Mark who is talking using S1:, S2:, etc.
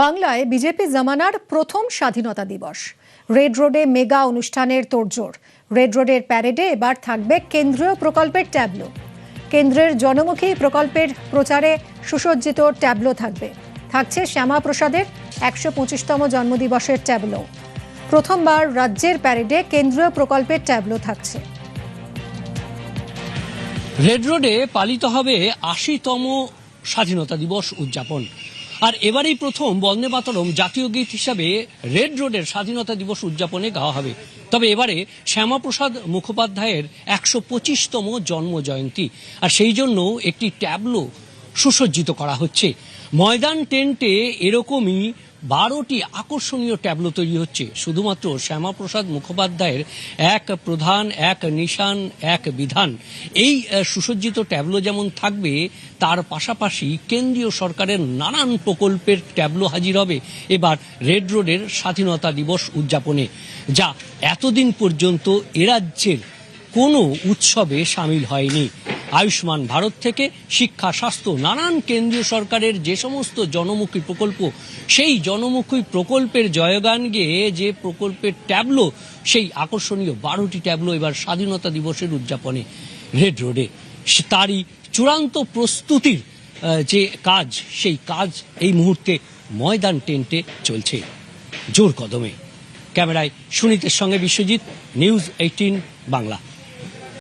S1: বাংলায় বিজেপি জমানার প্রথম স্বাধীনতা দিবস। রেড রোডে মেগা অনুষ্ঠানের তোড়জোড়। রেড রোডের প্যারেডে এবার থাকবে কেন্দ্রীয় প্রকল্পের ট্যাবলো। কেন্দ্রের জনমুখী প্রকল্পের প্রচারে সুসজ্জিত ট্যাবলো থাকছে শ্যামাপ্রসাদের ১২৫তম জন্মদিবসের ট্যাবলো। প্রথমবার রাজ্যের প্যারেডে কেন্দ্রীয় প্রকল্পের ট্যাবলো থাকছে।
S2: রেড রোডে পালিত হবে ৮০তম স্বাধীনতা দিবস উদযাপন। আর এবারেই প্রথম বন্দে মাতরম জাতীয় গীত হিসাবে রেড রোডের স্বাধীনতা দিবস উদযাপনে গাওয়া হবে। তবে এবারে শ্যামাপ্রসাদ মুখোপাধ্যায়ের ১২৫তম জন্ম জয়ন্তী, আর সেই জন্য একটি ট্যাবলো সুসজ্জিত করা হচ্ছে। ময়দান টেন্টে এরকমই ১২টি আকর্ষণীয় ট্যাবলো তৈরি হচ্ছে। শুধুমাত্র শ্যামাপ্রসাদ মুখোপাধ্যায়ের এক প্রধান, এক নিশান, এক বিধান, এই সুসজ্জিত ট্যাবলো যেমন থাকবে, তার পাশাপাশি কেন্দ্রীয় সরকারের নানান প্রকল্পের ট্যাবলো হাজির হবে এবার রেড রোডের স্বাধীনতা দিবস উদযাপনে, যা এতদিন পর্যন্ত এ রাজ্যের কোনো উৎসবে সামিল হয়নি। আয়ুষ্মান ভারত থেকে শিক্ষা, স্বাস্থ্য, নানান কেন্দ্রীয় সরকারের যে সমস্ত জনমুখী প্রকল্প, সেই জনমুখী প্রকল্পের জয়গান গেয়ে যে প্রকল্পের ট্যাবলো, সেই আকর্ষণীয় ১২টি ট্যাবলো এবার স্বাধীনতা দিবসের উদযাপনে রেড রোডে। তারই চূড়ান্ত প্রস্তুতির যে কাজ, সেই কাজ এই মুহূর্তে ময়দান টেন্টে চলছে জোর কদমে। ক্যামেরায় সুনীতের সঙ্গে বিশ্বজিৎ, নিউজ 18 বাংলা।